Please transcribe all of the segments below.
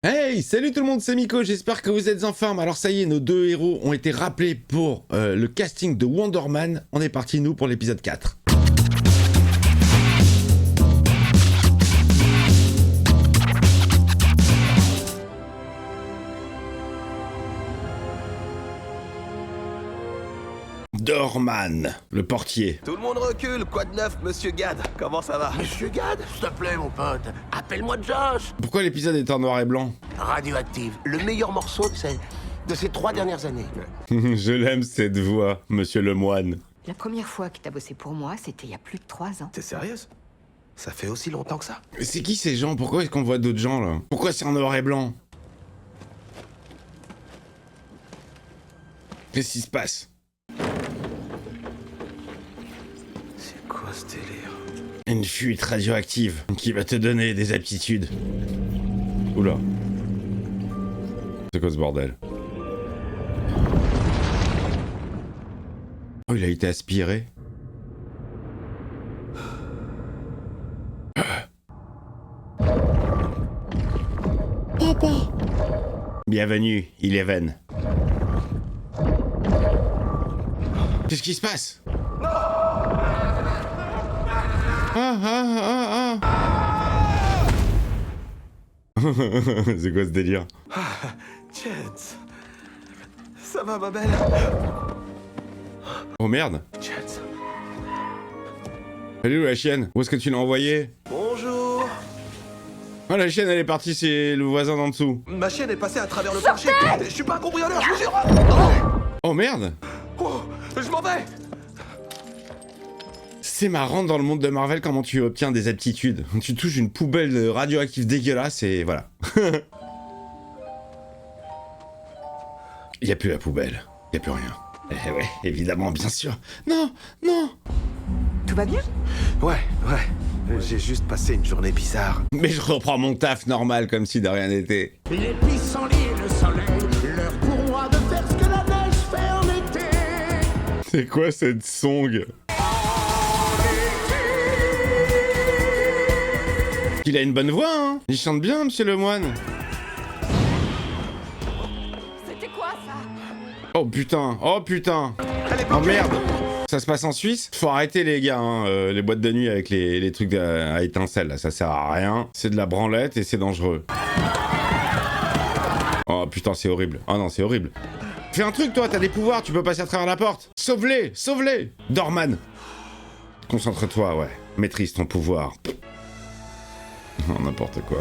Hey, salut tout le monde, c'est Miko, j'espère que vous êtes en forme. Alors ça y est, nos deux héros ont été rappelés pour le casting de Wonder Man. On est parti nous pour l'épisode 4. Dorman, le portier. Tout le monde recule, quoi de neuf, monsieur Gad? Comment ça va? Monsieur Gad, s'il te plaît, mon pote, appelle-moi Josh. Pourquoi l'épisode est en noir et blanc? Radioactive, le meilleur morceau de ces 3 dernières années. Je l'aime cette voix, monsieur le moine. La première fois que t'as bossé pour moi, c'était il y a plus de 3 ans. T'es sérieuse? Ça fait aussi longtemps que ça? C'est qui ces gens? Pourquoi est-ce qu'on voit d'autres gens là? Pourquoi c'est en noir et blanc? Qu'est-ce qui se passe? C'est quoi ce délire? Une fuite radioactive qui va te donner des aptitudes. Oula. C'est quoi ce bordel? Oh, il a été aspiré. Papa. Bienvenue, Eleven. Qu'est-ce qui se passe? C'est quoi ce délire? Jets. Ça va, ma belle? Oh merde. Jets. Elle est où la chienne? Où est-ce que tu l'as envoyée? Bonjour. Oh, la chienne elle est partie, c'est le voisin d'en dessous. Ma chienne est passée à travers le plancher. Je suis pas un cambrioleur, je vous jure. Oh merde. Oh, je m'en vais. C'est marrant dans le monde de Marvel comment tu obtiens des aptitudes. Tu touches une poubelle radioactive dégueulasse et voilà. Il y a plus la poubelle. Il y a plus rien. Eh ouais, évidemment, bien sûr. Non, non. Tout va bien? Ouais. J'ai juste passé une journée bizarre. Mais je reprends mon taf normal comme si de rien n'était. Les pissenlits et le soleil, l'heure pour moi de faire ce que la neige fait en été. C'est quoi cette song? Il a une bonne voix, hein. Il chante bien, monsieur le moine. C'était quoi ça? Oh putain, oh putain. Elle est Oh bloquée. merde. Ça se passe en Suisse? Faut arrêter les gars, hein, les boîtes de nuit avec les trucs à étincelles, là, ça sert à rien. C'est de la branlette et c'est dangereux. Oh putain, c'est horrible. Oh non, c'est horrible. Fais un truc toi, t'as des pouvoirs, tu peux passer à travers la porte. Sauve-les, sauve-les. Dorman. Concentre-toi, ouais. Maîtrise ton pouvoir. Oh, n'importe quoi.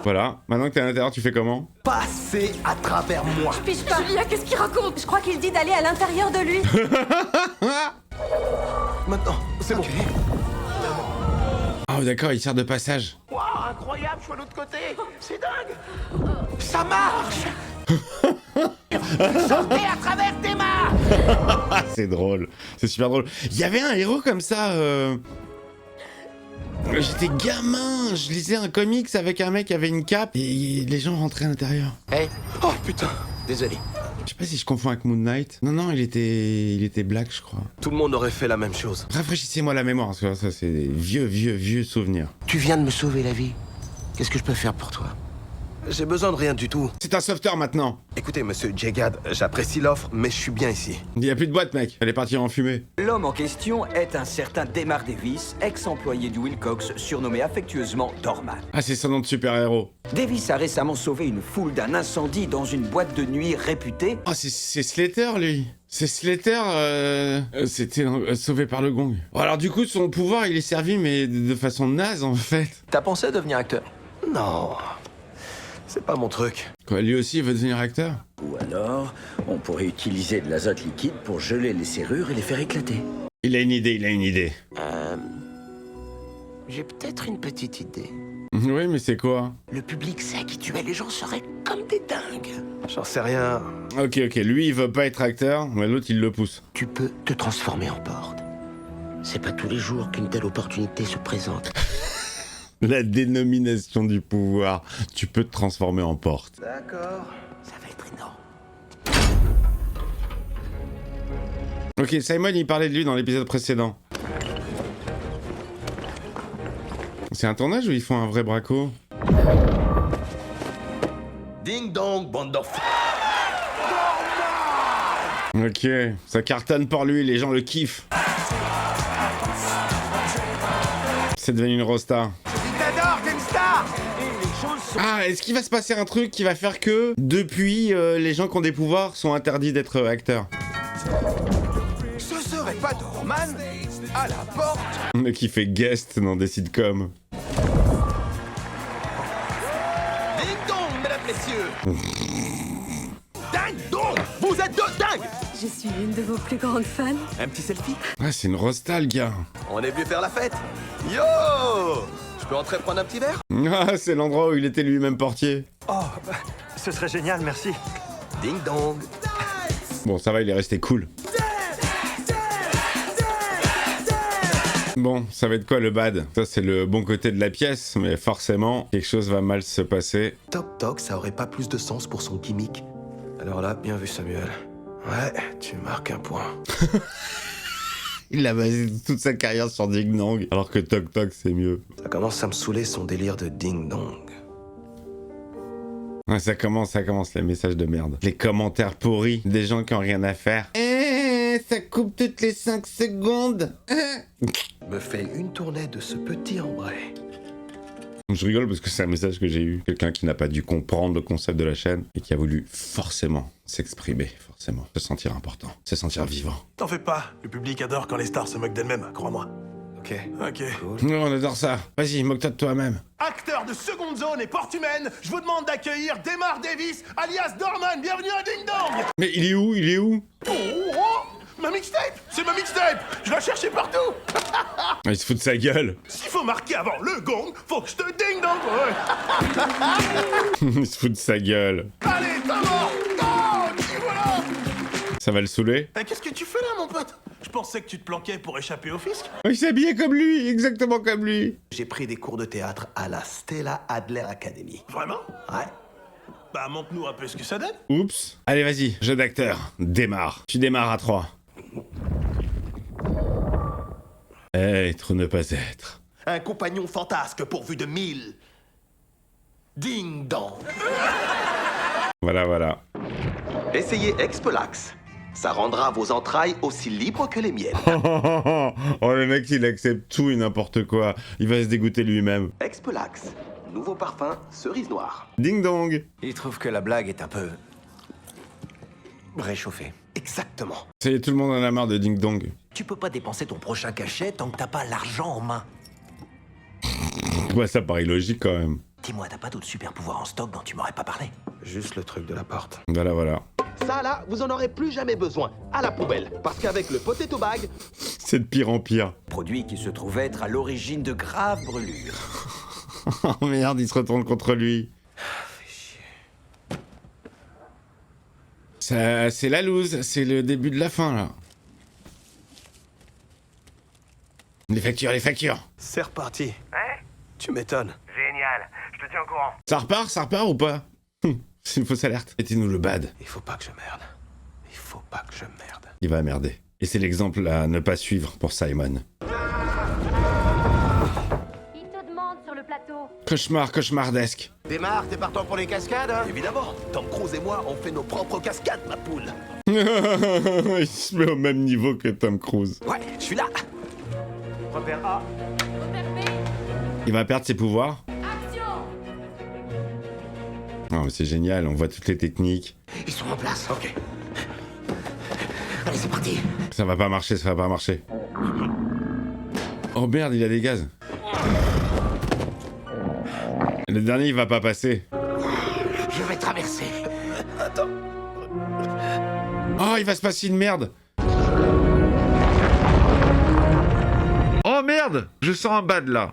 Voilà, maintenant que t'es à l'intérieur, tu fais comment? Passez à travers moi. Pige pas! Julia, qu'est-ce qu'il raconte? Je crois qu'il dit d'aller à l'intérieur de lui. Maintenant, c'est bon. Oh d'accord, il sert de passage. Waouh, incroyable, je suis à l'autre côté. C'est dingue. Ça marche. Sortez à travers tes mains. Ah, c'est drôle, c'est super drôle. Il y avait un héros comme ça. J'étais gamin, je lisais un comics avec un mec qui avait une cape et les gens rentraient à l'intérieur. Hey, Oh putain. désolé. Je sais pas si je confonds avec Moon Knight. Non, il était black, je crois. Tout le monde aurait fait la même chose. Rafraîchissez-moi la mémoire, parce que ça c'est des vieux souvenirs. Tu viens de me sauver la vie. Qu'est-ce que je peux faire pour toi? J'ai besoin de rien du tout. C'est un sauveteur maintenant. Écoutez, monsieur J. Gad, j'apprécie l'offre, mais je suis bien ici. Il y a plus de boîte, mec. Elle est partie en fumée. L'homme en question est un certain Demar Davis, ex-employé du Wilcox, surnommé affectueusement Dorman. Ah, c'est son nom de super-héros. Davis a récemment sauvé une foule d'un incendie dans une boîte de nuit réputée. Ah, c'est Slater, lui. C'est Slater, c'était sauvé par le gong. Bon, alors du coup, son pouvoir, il est servi, mais de façon naze, en fait. T'as pensé à devenir acteur? Non. C'est pas mon truc. Quoi, lui aussi, il veut devenir acteur? Ou alors, on pourrait utiliser de l'azote liquide pour geler les serrures et les faire éclater. Il a une idée. J'ai peut-être une petite idée. Oui, mais c'est quoi? Le public sait qui tu es, les gens seraient comme des dingues. J'en sais rien. Ok, lui, il veut pas être acteur, mais l'autre, il le pousse. Tu peux te transformer en porte. C'est pas tous les jours qu'une telle opportunité se présente. La dénomination du pouvoir. Tu peux te transformer en porte. D'accord. Ça va être énorme. Ok, Simon, il parlait de lui dans l'épisode précédent. C'est un tournage ou ils font un vrai braco? Ding dong, bande d'enfants. Ok, ça cartonne pour lui, les gens le kiffent. C'est devenu une rosta. Dictateur, t'es une star. Ah, est-ce qu'il va se passer un truc qui va faire que, depuis, les gens qui ont des pouvoirs sont interdits d'être acteurs? Ce serait pas Dorman à la porte? Le mec qui fait guest dans des sitcoms. Ding dong, mesdames, messieurs. Dingue donc. Vous êtes de dingue. Je suis une de vos plus grandes fans. Un petit selfie? Ah, c'est une rosta, le gars. On est venu faire la fête. Yo. Je peux entrer prendre un petit verre? Ah, c'est l'endroit où il était lui-même portier. Oh, ce serait génial, merci. Ding dong. Bon, ça va, il est resté cool. Bon, ça va être quoi le bad? Ça, c'est le bon côté de la pièce, mais forcément, quelque chose va mal se passer. Toc toc, ça aurait pas plus de sens pour son gimmick. Alors là, bien vu Samuel. Ouais, tu marques un point. Il a basé toute sa carrière sur Ding Dong, alors que Toc Toc, c'est mieux. Ça commence à me saouler son délire de ding dong. Ouais, ça commence, les messages de merde. Les commentaires pourris, des gens qui ont rien à faire. Ça coupe toutes les 5 secondes. Me fait une tournée de ce petit ambré. Je rigole parce que c'est un message que j'ai eu. Quelqu'un qui n'a pas dû comprendre le concept de la chaîne et qui a voulu forcément s'exprimer, forcément. Se sentir important, se sentir vivant. T'en fais pas, le public adore quand les stars se moquent d'elles-mêmes, crois-moi. Ok. Ok. Non, on adore ça. Vas-y, moque-toi de toi-même. Acteur de seconde zone et porte humaine, je vous demande d'accueillir Demar Davis, alias Dorman. Bienvenue à Ding Dong. Mais il est où? Il est où? Ma mixtape, c'est ma mixtape. Je la cherchais partout. Ah, il se fout de sa gueule. S'il faut marquer avant le gong, faut que je te ding dong. Ouais. Il se fout de sa gueule. Allez, t'as mort. Oh, t'y voilà. Ça va le saouler? Qu'est-ce que tu fais là, mon pote? Je pensais que tu te planquais pour échapper au fisc. Oh, il s'est habillé comme lui, exactement comme lui. J'ai pris des cours de théâtre à la Stella Adler Academy. Vraiment? Ouais. Bah, montre-nous un peu ce que ça donne. Oups. Allez, vas-y, jeu d'acteur. Démarre. Tu démarres à 3. Être ou ne pas être. Un compagnon fantasque pourvu de 1000. Ding dong. Voilà. Essayez Expolax. Ça rendra vos entrailles aussi libres que les miennes. Oh, le mec, il accepte tout et n'importe quoi. Il va se dégoûter lui-même. Expolax. Nouveau parfum, cerise noire. Ding dong. Il trouve que la blague est un peu réchauffée. Exactement. Ça y est, tout le monde en a marre de ding dong. Tu peux pas dépenser ton prochain cachet tant que t'as pas l'argent en main. Ouais, ça paraît logique quand même. Dis-moi, t'as pas d'autres super pouvoirs en stock dont tu m'aurais pas parlé? Juste le truc de la porte. Voilà. Ça là, vous en aurez plus jamais besoin. À la poubelle. Parce qu'avec le potato bag, C'est de pire en pire. Produit qui se trouve être à l'origine de graves brûlures. Oh merde, il se retourne contre lui. Ça, c'est la loose, c'est le début de la fin là. Les factures. C'est reparti. Tu m'étonnes. Génial, je te tiens au courant. Ça repart ou pas? C'est une fausse alerte. Mettez-nous le bad. Il faut pas que je merde. Il faut pas que je merde. Il va merder. Et c'est l'exemple à ne pas suivre pour Simon. Il te demande sur le plateau. Cauchemardesque. démarre, t'es partant pour les cascades, hein? Évidemment. Tom Cruise et moi, on fait nos propres cascades, ma poule. Il se met au même niveau que Tom Cruise. Ouais, je suis là. Repère A. Repère B. Il va perdre ses pouvoirs. Action. Non mais c'est génial, on voit toutes les techniques. Ils sont en place. Ok. Allez, c'est parti. Ça va pas marcher. Oh merde, il a des gaz. Le dernier, il va pas passer. Je vais traverser. Attends. Oh, il va se passer une merde. Oh merde, je sens un bad là.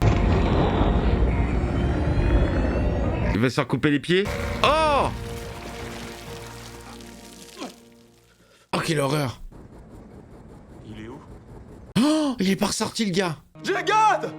Il va se faire couper les pieds. Oh! Oh, quelle horreur. Il est où? Oh, il est pas ressorti le gars. Je garde.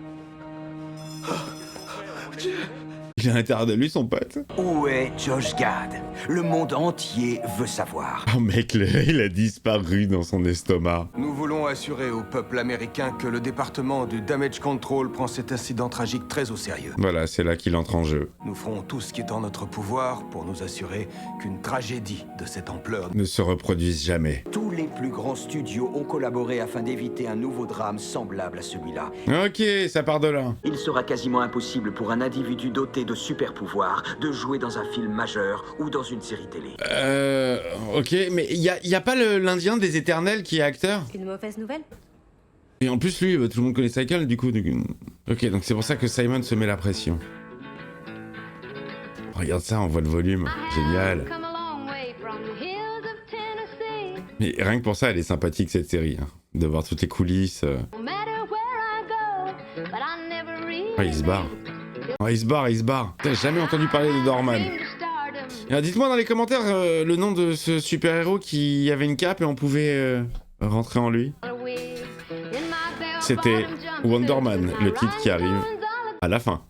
Il Il est à l'intérieur de lui, son pote. Où est Josh Gad? Le monde entier veut savoir. Oh mec, il a disparu dans son estomac. Nous voulons assurer au peuple américain que le département du Damage Control prend cet incident tragique très au sérieux. Voilà, c'est là qu'il entre en jeu. Nous ferons tout ce qui est en notre pouvoir pour nous assurer qu'une tragédie de cette ampleur... Ne se reproduise jamais. Tous les plus grands studios ont collaboré afin d'éviter un nouveau drame semblable à celui-là. Ok, ça part de là. Il sera quasiment impossible pour un individu doté de super-pouvoirs de jouer dans un film majeur ou dans une série télé. Ok, mais y a pas l'Indien des Éternels qui est acteur? Une mauvaise nouvelle? Et en plus, lui, tout le monde connaît sa gueule, du coup. Ok, donc c'est pour ça que Simon se met la pression. Regarde ça, on voit le volume. Génial. Mais rien que pour ça, elle est sympathique, cette série. Hein. De voir toutes les coulisses. Oh, il se barre. Oh, il se barre. Putain, j'ai jamais entendu parler de Dorman. Alors, dites-moi dans les commentaires le nom de ce super-héros qui avait une cape et on pouvait rentrer en lui. C'était Wonder Man, le titre qui arrive à la fin.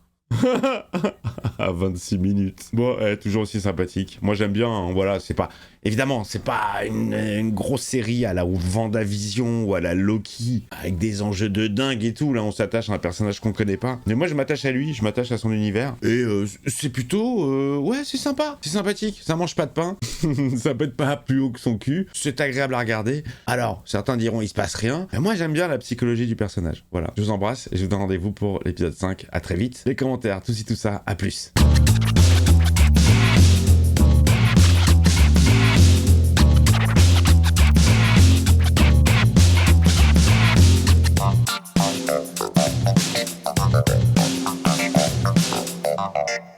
À 26 minutes. Bon, toujours aussi sympathique. Moi j'aime bien, hein, voilà, c'est pas... Évidemment, c'est pas une grosse série à la WandaVision ou à la Loki, avec des enjeux de dingue et tout, là on s'attache à un personnage qu'on connaît pas. Mais moi je m'attache à lui, je m'attache à son univers. Et c'est plutôt... ouais, c'est sympa, c'est sympathique, ça mange pas de pain, ça pète pas plus haut que son cul, c'est agréable à regarder. Alors, certains diront il se passe rien, mais moi j'aime bien la psychologie du personnage. Voilà, je vous embrasse et je vous donne rendez-vous pour l'épisode 5, à très vite. Les commentaires, tout ça, à plus. Thank you.